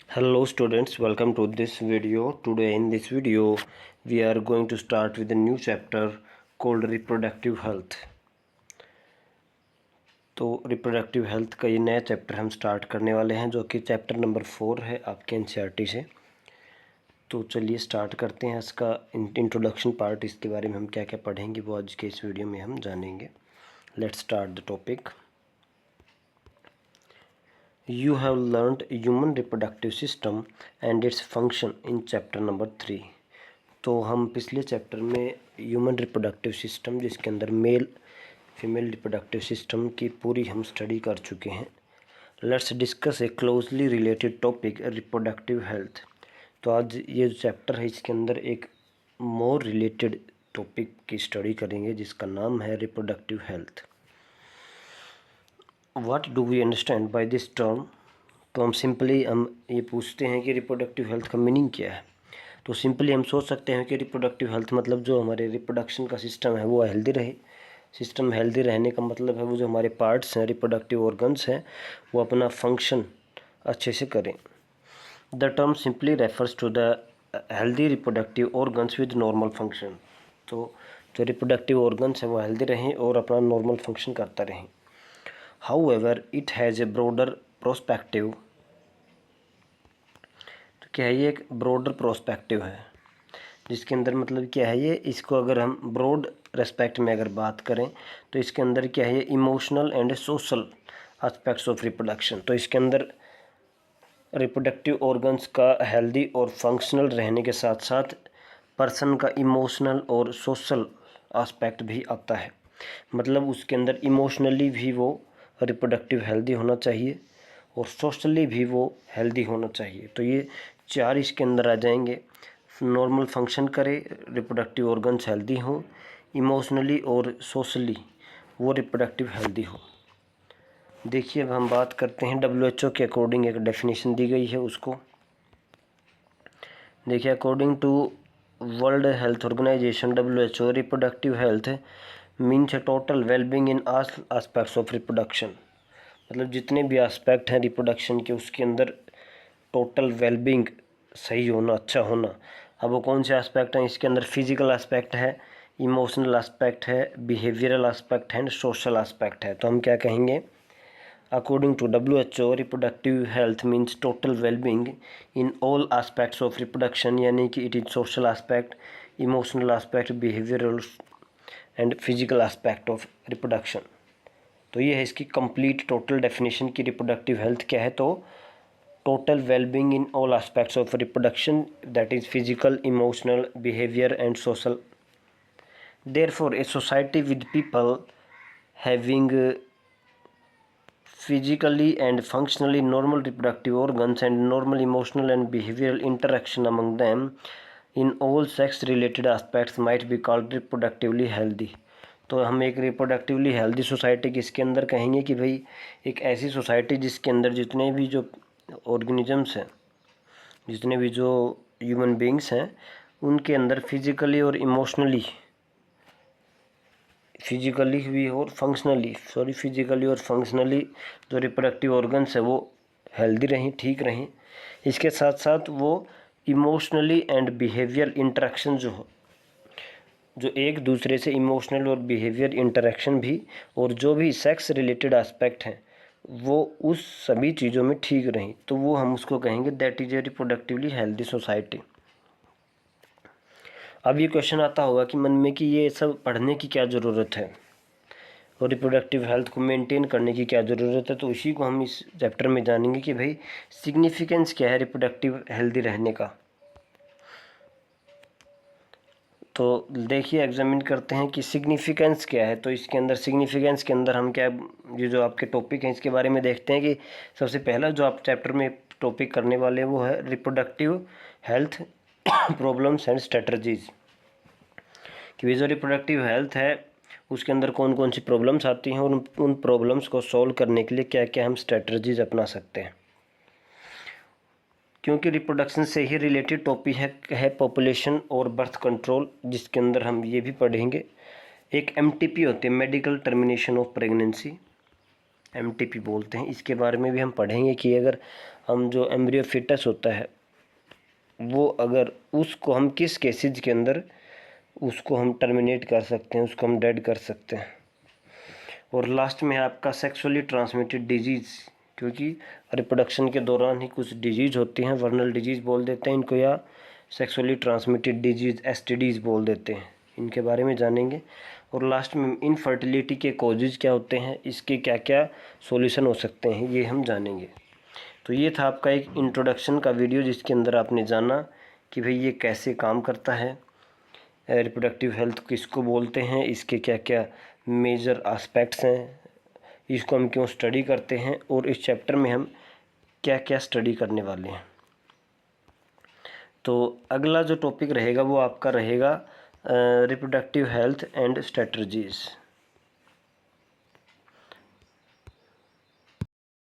Hello students, welcome to this video. Today in this video we are going to start with a new chapter called reproductive health. तो reproductive health का ये नया chapter हम start करने वाले हैं जो कि चैप्टर नंबर 4 है आपके एनसीईआरटी से। तो चलिए स्टार्ट करते हैं इसका इंट्रोडक्शन पार्ट। इसके बारे में हम क्या क्या पढ़ेंगे वो आज के इस वीडियो में हम जानेंगे। Let's start the topic. You have learned human reproductive system and its function in chapter number 3। तो हम पिछले चैप्टर में ह्यूमन रिप्रोडक्टिव सिस्टम जिसके अंदर मेल फीमेल रिप्रोडक्टिव सिस्टम की पूरी हम स्टडी कर चुके हैं। Let's discuss a closely related topic reproductive health. तो आज ये जो चैप्टर है इसके अंदर एक मोर रिलेटेड टॉपिक की स्टडी करेंगे जिसका नाम है reproductive health. What do we understand by this term. तो हम सिंपली हम ये पूछते हैं कि रिप्रोडक्टिव हेल्थ का मीनिंग क्या है। तो सिंपली हम सोच सकते हैं कि रिप्रोडक्टिव हेल्थ मतलब जो हमारे रिप्रोडक्शन का सिस्टम है वो हेल्दी रहे। सिस्टम हेल्दी रहने का मतलब है वो जो हमारे पार्ट्स हैं रिप्रोडक्टिव ऑर्गन्स हैं वो अपना फंक्शन अच्छे से करें। The term simply refers to the healthy reproductive organs with normal function. तो जो रिप्रोडक्टिव ऑर्गन्स हैं वो हेल्दी रहें और अपना नॉर्मल फंक्शन करता रहें। However, it has a broader perspective। तो क्या है ये एक ब्रॉडर प्रोस्पेक्टिव है जिसके अंदर मतलब क्या है ये इसको अगर हम ब्रॉड रेस्पेक्ट में अगर बात करें तो इसके अंदर क्या है ये emotional and social aspects of reproduction. तो इसके अंदर रिप्रोडक्टिव ऑर्गन्स का हेल्दी और फंक्शनल रहने के साथ साथ पर्सन का इमोशनल और सोशल एस्पेक्ट भी आता है। मतलब उसके अंदर इमोशनली भी वो रिप्रोडक्टिव हेल्दी होना चाहिए और सोशली भी वो हेल्दी होना चाहिए। तो ये चार इसके अंदर आ जाएंगे। नॉर्मल फंक्शन करे, रिप्रोडक्टिव ऑर्गन्स हेल्दी हों, इमोशनली और सोशली वो रिप्रोडक्टिव हेल्दी हो। देखिए अब हम बात करते हैं WHO के अकॉर्डिंग एक डेफिनेशन दी गई है उसको देखिए। According to World Health Organization WHO reproductive health means a total wellbeing in all aspects of reproduction. मतलब जितने भी एस्पेक्ट हैं रिप्रोडक्शन के उसके अंदर टोटल वेलबींग सही होना, अच्छा होना। अब वो कौन से एस्पेक्ट हैं इसके अंदर? फिजिकल एस्पेक्ट है, इमोशनल एस्पेक्ट है, बिहेवियरल एस्पेक्ट है एंड सोशल एस्पेक्ट है। तो हम क्या कहेंगे? According to WHO reproductive health means total wellbeing in all aspects of reproduction, यानी कि it is social aspect, emotional aspect, behavioural and physical aspect of reproduction. तो ये है इसकी कंप्लीट टोटल डेफिनेशन की रिप्रोडक्टिव हेल्थ क्या है। तो total wellbeing in all aspects of reproduction that is physical, emotional, behaviour and social. Therefore a society with people having physically and functionally normal reproductive organs and normal emotional and behavioral interaction among them in all sex related aspects might be called reproductively healthy। तो हम एक reproductively healthy society किसके अंदर कहेंगे कि भाई एक ऐसी सोसाइटी जिसके अंदर जितने भी जो ऑर्गेनिजम्स हैं, जितने भी जो ह्यूमन बींग्स हैं उनके अंदर फिजिकली और इमोशनली, फिजिकली भी और फंक्शनली जो रिप्रोडक्टिव ऑर्गन्स है वो हेल्दी रहें, ठीक रहें। इसके साथ साथ वो इमोशनली एंड बिहेवियर इंटरेक्शन जो एक दूसरे से इमोशनल और बिहेवियर इंटरेक्शन भी और जो भी सेक्स रिलेटेड एस्पेक्ट हैं वो उस सभी चीज़ों में ठीक रहें। तो वो हम उसको कहेंगे that is a reproductively healthy society. अब ये क्वेश्चन आता होगा कि मन में कि ये सब पढ़ने की क्या ज़रूरत है और रिप्रोडक्टिव हेल्थ को मेंटेन करने की क्या ज़रूरत है। तो इसी को हम इस चैप्टर में जानेंगे कि भाई सिग्निफिकेंस क्या है रिप्रोडक्टिव हेल्दी रहने का। तो देखिए एग्जामिन करते हैं कि सिग्निफिकेंस क्या है। तो इसके अंदर सिग्निफिकेंस के अंदर हम क्या, ये जो आपके टॉपिक हैं इसके बारे में देखते हैं कि सबसे पहला जो आप चैप्टर में टॉपिक करने वाले हैं वो है reproductive health problems and strategies. कि जो रिप्रोडक्टिव हेल्थ है उसके अंदर कौन कौन सी प्रॉब्लम्स आती हैं और उन प्रॉब्लम्स को सॉल्व करने के लिए क्या क्या हम स्ट्रेटजीज अपना सकते हैं। क्योंकि रिप्रोडक्शन से ही रिलेटेड टॉपिक है पॉपुलेशन और बर्थ कंट्रोल, जिसके अंदर हम ये भी पढ़ेंगे। एक MTP होती है, medical termination of pregnancy, MTP बोलते हैं। इसके बारे में भी हम पढ़ेंगे कि अगर हम जो एम्ब्रियो फिटस होता है वो अगर उसको हम किस केसेज के अंदर उसको हम टर्मिनेट कर सकते हैं, उसको हम डेड कर सकते हैं। और लास्ट में है आपका सेक्सुअली ट्रांसमिटेड डिजीज़, क्योंकि रिप्रोडक्शन के दौरान ही कुछ डिजीज़ होती हैं, वर्नल डिजीज़ बोल देते हैं इनको, या सेक्सुअली ट्रांसमिटेड डिजीज़ STDs बोल देते हैं, इनके बारे में जानेंगे। और लास्ट में इनफर्टिलिटी के कॉजेज़ क्या होते हैं, इसके क्या क्या सॉल्यूशन हो सकते हैं, ये हम जानेंगे। तो ये था आपका एक इंट्रोडक्शन का वीडियो जिसके अंदर आपने जाना कि भाई ये कैसे काम करता है, रिप्रोडक्टिव हेल्थ किसको बोलते हैं, इसके क्या क्या मेजर एस्पेक्ट्स हैं, इसको हम क्यों स्टडी करते हैं, और इस चैप्टर में हम क्या क्या स्टडी करने वाले हैं। तो अगला जो टॉपिक रहेगा वो आपका रहेगा रिप्रोडक्टिव हेल्थ एंड स्ट्रेटजीज़।